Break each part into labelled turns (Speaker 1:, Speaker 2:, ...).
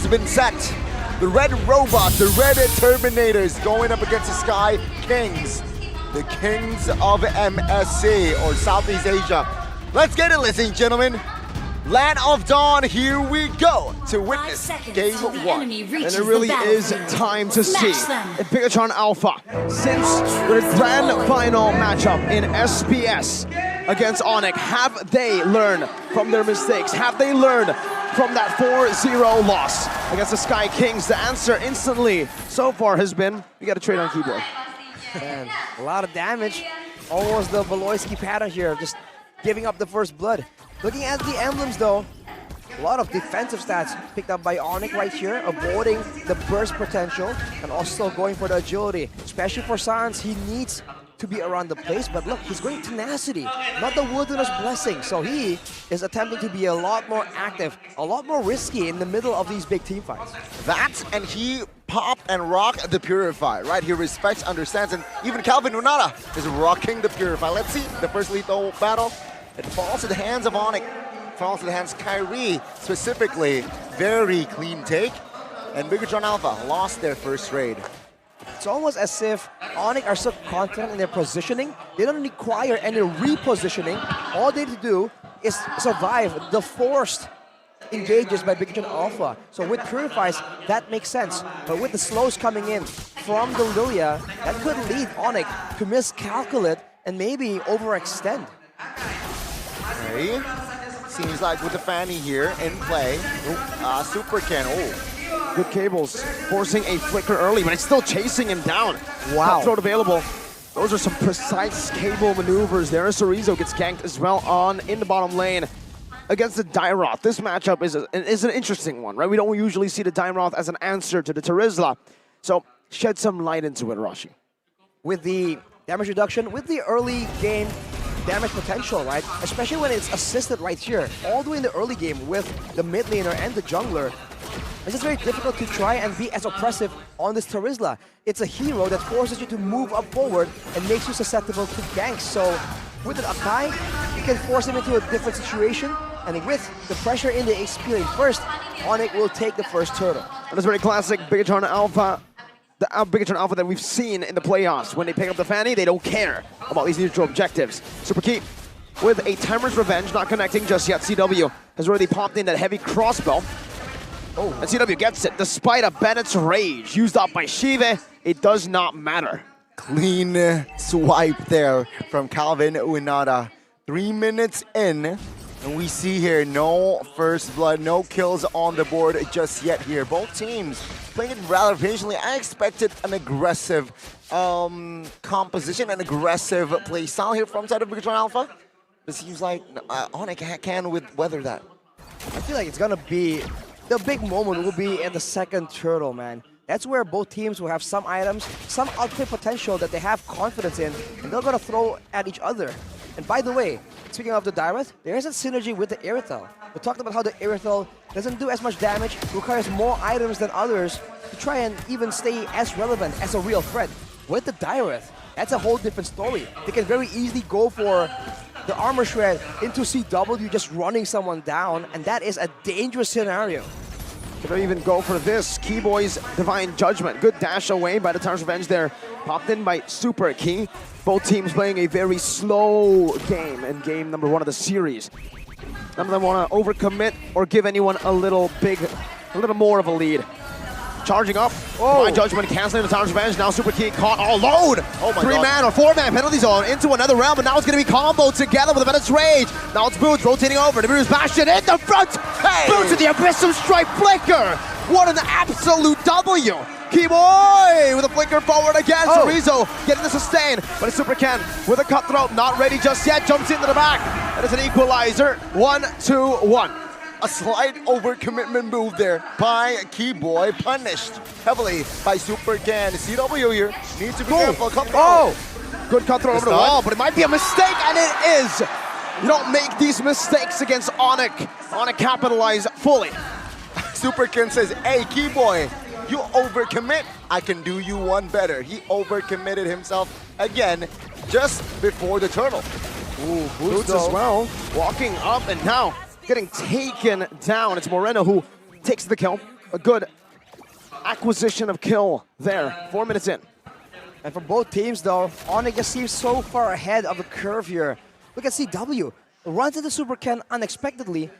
Speaker 1: has been set. The red robots, the red Terminators going up against the Sky Kings. The Kings of MSC, or Southeast Asia. Let's get it, ladies and gentlemen. Land of Dawn, here we go to witness game 1.
Speaker 2: And it really is time to see if Bigatron Alpha, since the grand final matchup in SPS against ONIC, have they learned from their mistakes? Have they learned from that 4-0 loss against the Sky Kings? The answer instantly so far has been, we got to trade on keyboard.
Speaker 3: Man, a lot of damage. Almost the Voloisky pattern here, just giving up the first blood. Looking at the emblems though, a lot of defensive stats picked up by ONIC right here, avoiding the burst potential and also going for the agility. Especially for Sans, he needs to be around the place, but look, he's going tenacity, not the wilderness blessing. So he is attempting to be a lot more active, a lot more risky in the middle of these big team fights.
Speaker 1: That, and he pop and rock the Purify, right? He respects, understands, and even Calvin Unada is rocking the Purify. Let's see the first lethal battle. It falls to the hands of ONIC, falls to the hands of Kyrie specifically. Very clean take, and Bigatron Alpha lost their first raid.
Speaker 3: It's almost as if ONIC are so confident in their positioning, they don't require any repositioning. All they need to do is survive the forced engages by Bigatron Alpha. So with Purifies, that makes sense. But with the slows coming in from the Lilia, that could lead ONIC to miscalculate and maybe overextend.
Speaker 1: Okay. Seems like with the Fanny here in play, Super Ken,
Speaker 2: Good cables, forcing a flicker early, but it's still chasing him down.
Speaker 3: Wow.
Speaker 2: Cutthroat available. Those are some precise cable maneuvers there. Sorizo gets ganked as well on in the bottom lane against the Dairoth. This matchup is an interesting one, right? We don't usually see the Dairoth as an answer to the Terizla. So shed some light into it, Rashi.
Speaker 3: With the damage reduction, with the early game damage potential, right? Especially when it's assisted right here, all the way in the early game with the mid laner and the jungler. It's just very difficult to try and be as oppressive on this Terizla. It's a hero that forces you to move up forward and makes you susceptible to ganks. So with an Akai, you can force him into a different situation, and with the pressure in the HP lane first, ONIC will take the first turtle.
Speaker 2: And it's very classic Bigatron Alpha. The Bigatron Alpha that we've seen in the playoffs. When they pick up the Fanny, they don't care about these neutral objectives. Super Key with a Timer's Revenge, not connecting just yet. CW has already popped in that heavy crossbow. Oh, and CW gets it, despite a Bennett's Rage used up by Shive. It does not matter.
Speaker 1: Clean swipe there from Calvin Unada. 3 minutes in, and we see here no first blood, no kills on the board just yet here. Both teams playing it rather patiently. I expected an aggressive composition, an aggressive play style here from side of Bigatron Alpha. It seems like ONIC can weather that.
Speaker 3: I feel like it's gonna be, the big moment will be in the second turtle, man. That's where both teams will have some items, some outplay potential that they have confidence in, and they're gonna throw at each other. And by the way, speaking of the Dairoth, there is a synergy with the Irithel. We talked about how the Irithel doesn't do as much damage, requires more items than others to try and even stay as relevant as a real threat. With the Dairoth, that's a whole different story. They can very easily go for the armor shred into CW, just running someone down, and that is a dangerous scenario.
Speaker 2: Could I even go for this? Keyboy's Divine Judgment. Good dash away by the Timer's Revenge there. Popped in by Super Key. Both teams playing a very slow game in game number 1 of the series. None of them want to overcommit or give anyone a little more of a lead. Charging up. Divine Judgment canceling the Timer's Revenge. Now Super Key caught all alone.
Speaker 1: Oh my
Speaker 2: 3-man or 4-man penalty zone into another round, but now it's going to be comboed together with a Bennett's Rage. Now it's Boots rotating over. The Bruce Bastion in the front.
Speaker 1: Hey!
Speaker 2: Boots with the Abyssum Strike Flicker. What an absolute W. Keyboy with a flicker forward again. Sorizo getting the sustain, but it's Super Ken with a cutthroat, not ready just yet. Jumps into the back. That is an equalizer. 1-2-1.
Speaker 1: A slight overcommitment move there by Keyboy, punished heavily by Super Ken. CW here needs to be careful.
Speaker 2: Good cutthroat over the wall, but it might be a mistake, and it is. You don't make these mistakes against ONIC. ONIC capitalize fully.
Speaker 1: Super Ken says, hey, Keyboy, you overcommit, I can do you one better. He overcommitted himself again just before the turtle.
Speaker 2: Ooh, Boots as well, walking up and now getting taken down. It's Moreno who takes the kill. a good acquisition of kill there. 4 minutes in.
Speaker 3: And for both teams, though, ONIC just seems so far ahead of the curve here. Look at CW. Runs into Super Ken unexpectedly,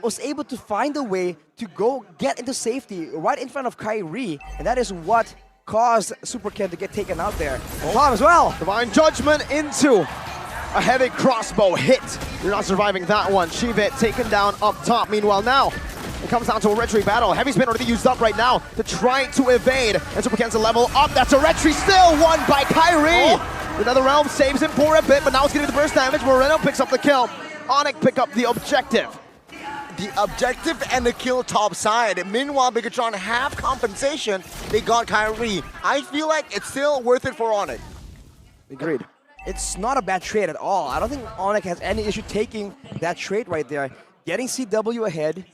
Speaker 3: was able to find a way to go get into safety right in front of Kyrie, and that is what caused Super Ken to get taken out there. Tom as well.
Speaker 2: Divine Judgment into a heavy crossbow hit. You're not surviving that one. Shivet taken down up top. Meanwhile now, it comes down to a retry battle. Heavy spin already used up right now to try to evade. And Super Ken's a level up. That's a retry still won by Kyrie. Another realm saves him for a bit, but now it's getting the burst damage. Moreno picks up the kill. ONIC pick up the objective.
Speaker 1: The objective and the kill top side. Meanwhile, Bigatron have compensation. They got Kyrie. I feel like it's still worth it for ONIC.
Speaker 2: Agreed.
Speaker 3: It's not a bad trade at all. I don't think ONIC has any issue taking that trade right there. Getting CW ahead,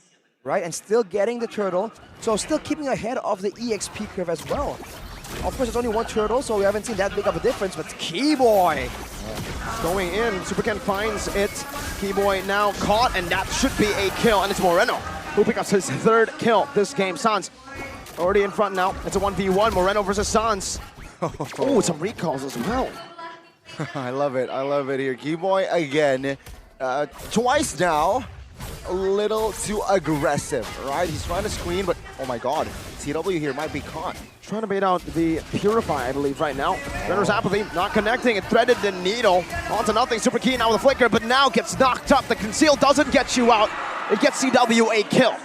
Speaker 3: right, and still getting the turtle. So still keeping ahead of the EXP curve as well. Of course, it's only one turtle, so we haven't seen that big of a difference, but Keyboy
Speaker 2: going in, Super Ken finds it. Keyboy now caught, and that should be a kill, and it's Moreno who picks up his third kill this game. Sans already in front now. It's a 1v1, Moreno versus Sans. Oh, some recalls as well.
Speaker 1: I love it here. Keyboy again, twice now. A little too aggressive, right? He's trying to screen, but oh my god, CW here might be caught.
Speaker 2: Trying to bait out the Purify, I believe, right now. Renner's Apathy not connecting. It threaded the needle. Onto nothing. Super keen now with a flicker, but now gets knocked up. The conceal doesn't get you out. It gets CW a kill.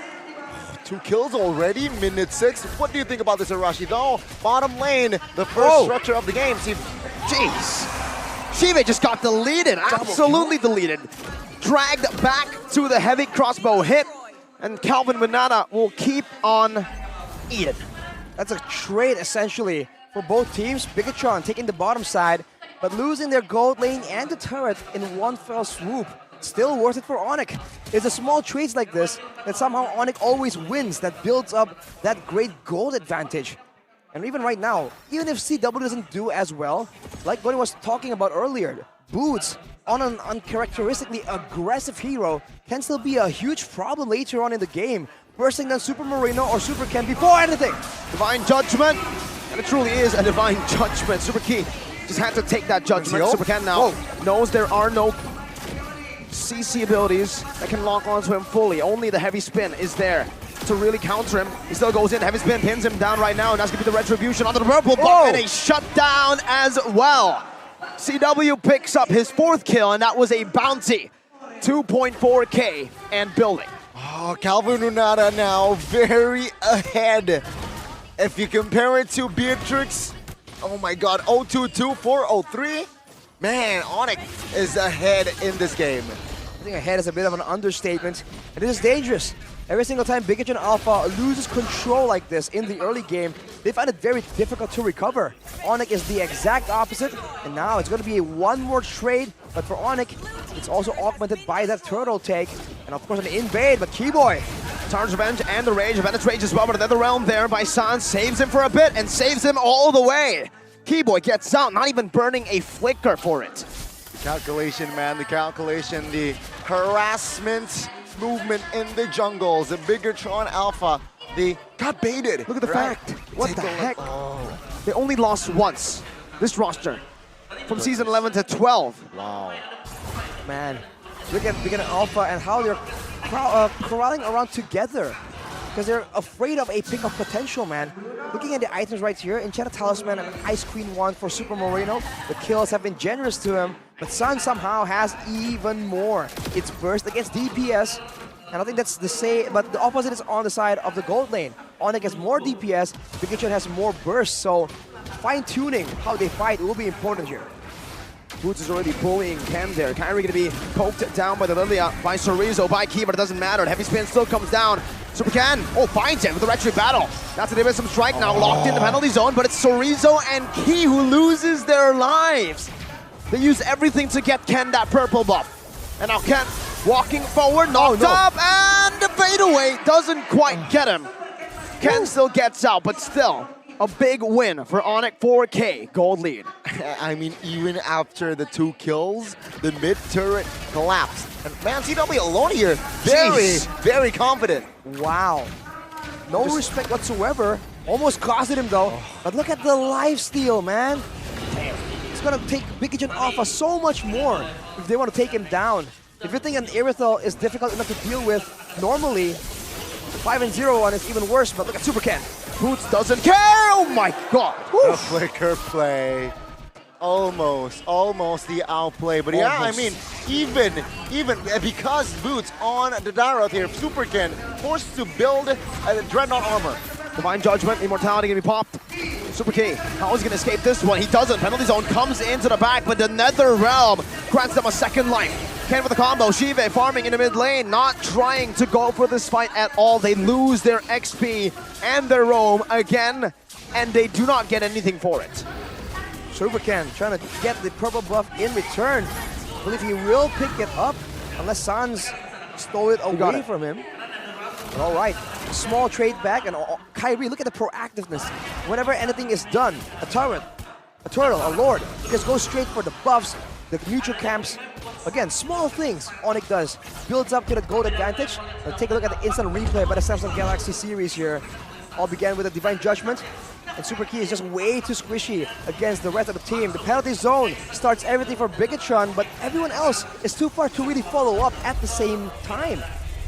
Speaker 1: 2 kills already, minute 6. What do you think about this, Arashi? Though, bottom lane, the first structure of the game. See,
Speaker 2: jeez. Shive just got deleted. Absolutely deleted. Dragged back to the heavy crossbow hit, and Calvin Winata will keep on eating.
Speaker 3: That's a trade, essentially, for both teams. Bigatron taking the bottom side, but losing their gold lane and the turret in one fell swoop. Still worth it for ONIC. It's the small trades like this that somehow ONIC always wins, that builds up that great gold advantage. And even right now, even if CW doesn't do as well, like what I was talking about earlier, Boots on an uncharacteristically aggressive hero can still be a huge problem later on in the game, bursting down Super Marino or Super Ken before anything.
Speaker 2: Divine Judgment, and it truly is a Divine Judgment. Super Key just had to take that judgment. Super Ken now knows there are no CC abilities that can lock onto him fully. Only the heavy spin is there to really counter him. He still goes in, heavy spin pins him down right now, and that's gonna be the retribution onto the purple buff, and a shutdown as well. CW picks up his 4th kill, and that was a bounty. 2.4K and building.
Speaker 1: Oh, Calvin Unada now very ahead. If you compare it to Beatrix, oh my god, 022, 403. Man, ONIC is ahead in this game.
Speaker 3: I think ahead is a bit of an understatement, and this is dangerous. Every single time Bigatron Alpha loses control like this in the early game, they find it very difficult to recover. ONIC is the exact opposite, and now it's going to be one more trade, but for ONIC, it's also augmented by that turtle take, and of course an invade, but Keyboy.
Speaker 2: Tarn's Revenge and the Rage, Avenged Rage as well, but another realm there by Sans saves him for a bit and saves him all the way. Keyboy gets out, not even burning a flicker for it.
Speaker 1: The calculation, man, the calculation, the harassment movement in the jungles, the Bigatron Alpha, they got baited.
Speaker 2: Look at the fact. What the heck? They only lost once, this roster, from season 11 to 12.
Speaker 1: Wow.
Speaker 3: Man, look at Bigatron Alpha and how they're corralling around together, because they're afraid of a pick of potential, man. Looking at the items right here, Enchanted Talisman and Ice Queen 1 for Super Marino. The kills have been generous to him, but Sun somehow has even more. It's burst against DPS, and I think that's the same, but the opposite is on the side of the gold lane. ONIC has more DPS, Bigatron has more burst, so fine-tuning how they fight will be important here.
Speaker 2: Boots is already bullying Ken there. Kyrie gonna be poked down by the Lilia, by Chorizo, by Key, but it doesn't matter. Heavy spin still comes down. Super Ken, finds it with the retry battle. That's an some strike now, locked in the penalty zone, but it's Chorizo and Key who loses their lives. They use everything to get Ken that purple buff. And now Ken walking forward, knocked up, and the fadeaway doesn't quite get him. Ken still gets out, but still, a big win for ONIC 4K gold lead.
Speaker 1: I mean, even after the 2 kills, the mid turret collapsed. And man, CW alone here, very confident.
Speaker 3: Wow. No respect whatsoever. Almost costed him though. But look at the lifesteal, man. Damn. It's gonna take Big Alpha so much more if they want to take him down. If you think an Irithel is difficult enough to deal with, normally 5-0 on is even worse, but look at Super Ken.
Speaker 2: Boots doesn't care! Oh my god!
Speaker 1: The flicker play. Almost the outplay. But yeah, I mean, even because Boots on the Daroth here, Super Ken forced to build a Dreadnought armor.
Speaker 2: Divine Judgment, Immortality gonna be popped. Super Key, how is he gonna escape this one? He doesn't. Penalty Zone comes into the back, but the Nether Realm grants them a second life. Ken with the combo, Shive farming in the mid lane, not trying to go for this fight at all. They lose their XP and their roam again, and they do not get anything for it.
Speaker 3: Super Ken trying to get the purple buff in return. I believe he will pick it up unless Sans stole it away from him. But all right, small trade back, and Kyrie, look at the proactiveness. Whenever anything is done, a turret, a turtle, a lord, just go straight for the buffs, the neutral camps. Again, small things ONIC does. Builds up to the gold advantage. Now take a look at the instant replay by the Samsung Galaxy series here. All began with a Divine Judgment. And Super Key is just way too squishy against the rest of the team. The penalty zone starts everything for Bigatron, but everyone else is too far to really follow up at the same time.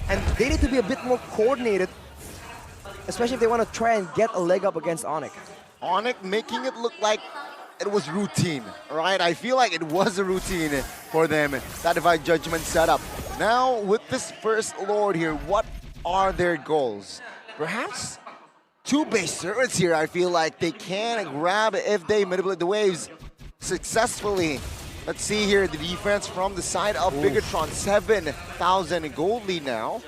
Speaker 3: And they need to be a bit more coordinated, especially if they want to try and get a leg up against ONIC.
Speaker 1: ONIC making it look like it was routine, right? I feel like it was a routine for them, that Divine Judgment setup. Now, with this first Lord here, what are their goals? Perhaps 2 base turrets here. I feel like they can grab if they manipulate the waves successfully. Let's see here the defense from the side of Bigatron. 7,000 gold lead now.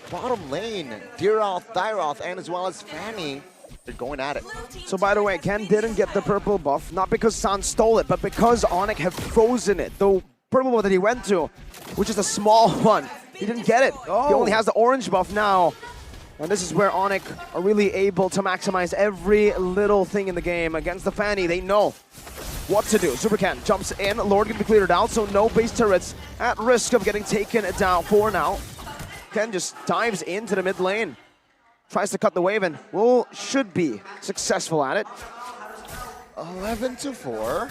Speaker 1: Bottom lane, Daroth, and as well as Fanny. They're going at it.
Speaker 2: So by the way, Ken didn't get the purple buff, not because Sans stole it, but because ONIC have frozen it. The purple buff that he went to, which is a small one, he didn't get it. He only has the orange buff now. And this is where ONIC are really able to maximize every little thing in the game. Against the Fanny, they know what to do. Super Ken jumps in, Lord can be cleared out, so no base turrets at risk of getting taken down for now. Ken just dives into the mid lane. Tries to cut the wave and should be successful at it.
Speaker 1: 11-4.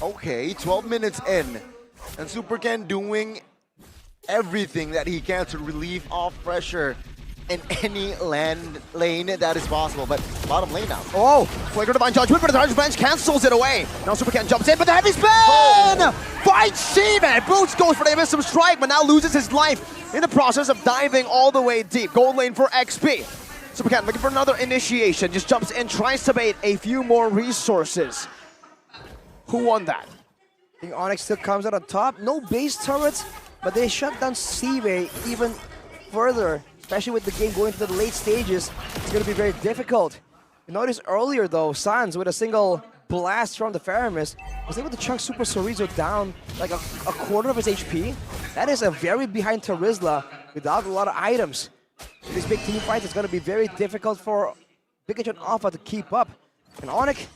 Speaker 1: Okay, 12 minutes in. And Super Ken doing everything that he can to relieve off pressure in any lane that is possible. But bottom lane now.
Speaker 2: Oh, Flicker Divine Judgment, but the Target Bench cancels it away. Now Super Ken jumps in, but the heavy spin! Fights Shiva! Boots goes for the Abyssum Strike, but now loses his life in the process of diving all the way deep. Gold lane for XP. Super Ken looking for another initiation, just jumps in, tries to bait a few more resources. Who won that?
Speaker 3: I think ONIC still comes out on top. No base turrets, but they shut down Sive even further, especially with the game going to the late stages. It's going to be very difficult. You noticed earlier though, Sans with a single blast from the Faramis was able to chunk Super Sorizo down like a quarter of his HP. That is a very behind Terizla without a lot of items. These big team fights, it's going to be very difficult for Big Alpha to keep up. And ONIC,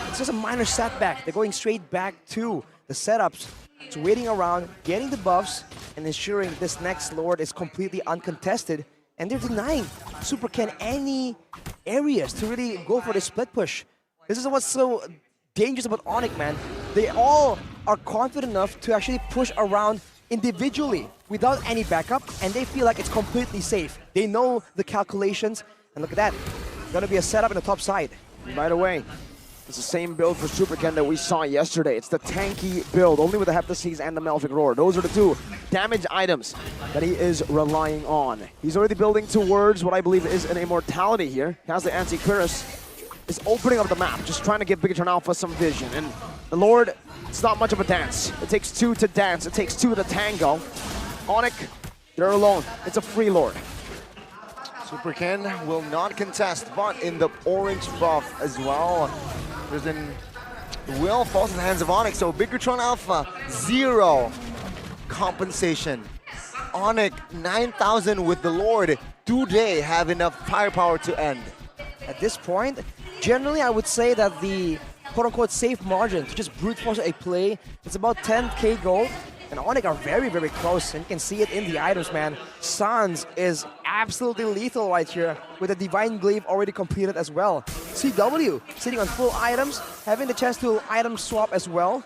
Speaker 3: it's just a minor setback. They're going straight back to the setups. It's waiting around, getting the buffs, and ensuring this next Lord is completely uncontested. And they're denying Super Ken any areas to really go for the split push. This is what's so dangerous about ONIC, man. They all are confident enough to actually push around individually without any backup, and they feel like it's completely safe. They know the calculations, and look at that. Gonna be a setup in the top side.
Speaker 2: And by the way, it's the same build for Super Ken that we saw yesterday. It's the tanky build, only with the Heptaseas and the Melvic Roar. Those are the 2 damage items that he is relying on. He's already building towards what I believe is an immortality here. He has the Anti-Cuirass. Is opening up the map, just trying to give Bigatron Alpha some vision. And the Lord, it's not much of a dance. It takes 2 to dance, it takes 2 to tango. ONIC, they're alone. It's a free Lord.
Speaker 1: Super Ken will not contest, but in the orange buff as well. There's an will falls in the hands of ONIC, so Bigatron Alpha, 0 compensation. ONIC, 9,000 with the Lord. Do they have enough firepower to end?
Speaker 3: At this point, generally I would say that the quote-unquote safe margin to just brute force a play, it's about 10k gold. And ONIC are very, very close, and you can see it in the items, man. Sans is absolutely lethal right here with the Divine Glaive already completed as well. CW sitting on full items, having the chance to item swap as well.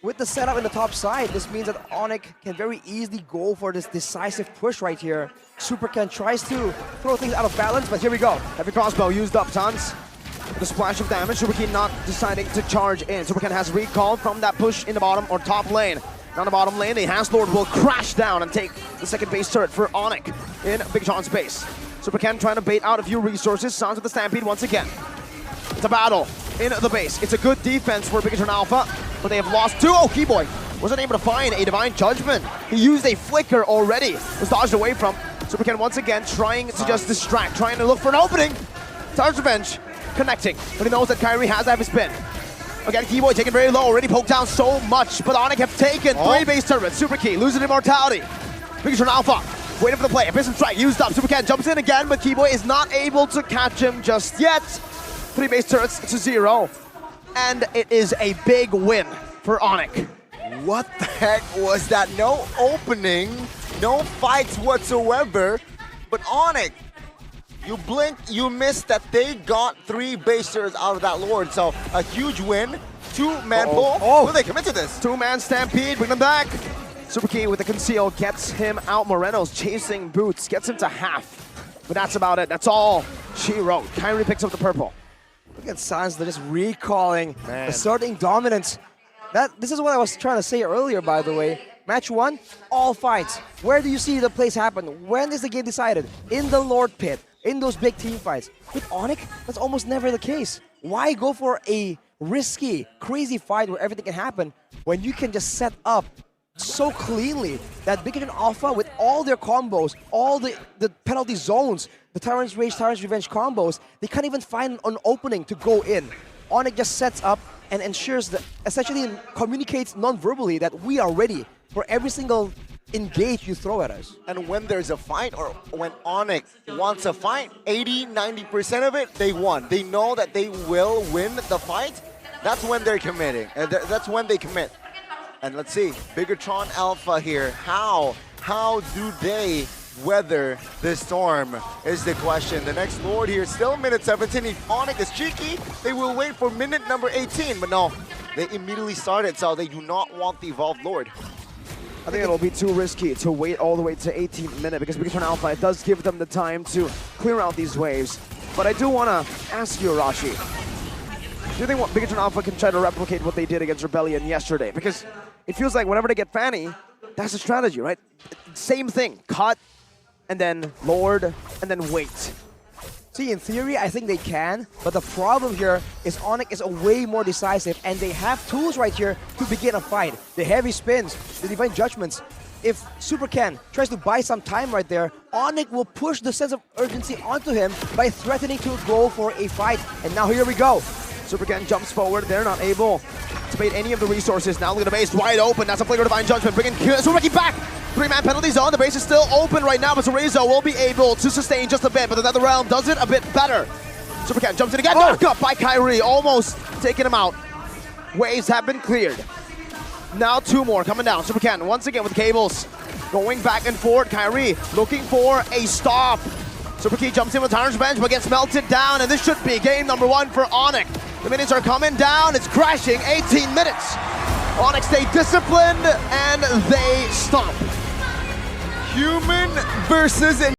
Speaker 3: With the setup in the top side, this means that ONIC can very easily go for this decisive push right here. Super Ken tries to throw things out of balance, but here we go.
Speaker 2: Heavy crossbow used up tons. With a splash of damage, Super Ken not deciding to charge in. Super Ken has recall from that push in the bottom or top lane. Down the bottom lane, the Hans Lord will crash down and take the second base turret for ONIC in Big John's base. Super Ken trying to bait out a few resources. Sounds with the Stampede once again. It's a battle in the base. It's a good defense for Big John Alpha, but they have lost two. Oh, Keyboy wasn't able to find a Divine Judgment. He used a flicker already. Was dodged away from. Super Ken once again trying to just distract, trying to look for an opening. Tower's Revenge connecting, but he knows that Kyrie has to have his spin. Again, Keyboy taken very low, already poked down so much, but ONIC have taken three base turrets. Super Key losing immortality. Big John Alpha waiting for the play. Abyssal Strike used up. Super Ken jumps in again, but Keyboy is not able to catch him just yet. 3 base turrets to 0, and it is a big win for ONIC.
Speaker 1: What the heck was that? No opening, no fights whatsoever, but ONIC, you blinked, you missed that they got 3 base turrets out of that Lord, so a huge win. 2-man pull.
Speaker 2: Oh.
Speaker 1: Will they commit to this?
Speaker 2: 2-man Stampede, bring them back. Super Key with the conceal gets him out. Moreno's chasing Boots, gets him to half, but that's about it. That's all she wrote. Kyrie picks up the purple.
Speaker 3: Look at Sans, they're just recalling, asserting dominance. This is what I was trying to say earlier, by the way. Match 1, all fights. Where do you see the plays happen? When is the game decided? In the Lord Pit, in those big team fights. With ONIC, that's almost never the case. Why go for a risky, crazy fight where everything can happen when you can just set up so cleanly that Big John Alpha, with all their combos, all the penalty zones, the Tyrant's Rage, Tyrant's Revenge combos, they can't even find an opening to go in. ONIC just sets up and ensures that, essentially communicates non-verbally that we are ready for every single engage you throw at us.
Speaker 1: And when there's a fight, or when ONIC wants a fight, 80–90% of it, they won. They know that they will win the fight. That's when they're committing. That's when they commit. And let's see, Bigatron Alpha here. How do they weather this storm is the question. The next Lord here, still minute 17. If ONIC is cheeky, they will wait for minute number 18. But no, they immediately started, so they do not want the Evolved Lord.
Speaker 2: I think it'll be too risky to wait all the way to 18th minute, because Bigatron Alpha, it does give them the time to clear out these waves. But I do want to ask you, Arashi, do you think Bigatron Alpha can try to replicate what they did against Rebellion yesterday? Because it feels like whenever they get Fanny, that's the strategy, right? Same thing, cut, and then Lord, and then wait.
Speaker 3: See, in theory, I think they can, but the problem here is ONIC is a way more decisive, and they have tools right here to begin a fight. The heavy spins, the Divine Judgments. If Super Ken tries to buy some time right there, ONIC will push the sense of urgency onto him by threatening to go for a fight. And now here we go.
Speaker 2: Super Ken jumps forward. They're not able to bait any of the resources. Now look at the base wide open. That's a flicker Divine Judgment. Bringing Super Ken back. 3-man penalty zone. The base is still open right now, but Cerezo will be able to sustain just a bit, but the Nether Realm does it a bit better. Super Ken jumps in again. Knocked up by Kyrie. Almost taking him out. Waves have been cleared. Now 2 more coming down. Super Ken once again with cables. Going back and forth. Kyrie looking for a stop. Super Key jumps in with Tyrant's Revenge, but gets melted down, and this should be game number 1 for ONIC. The minutes are coming down. It's crashing. 18 minutes. ONIC stay disciplined, and they stomp.
Speaker 1: Human versus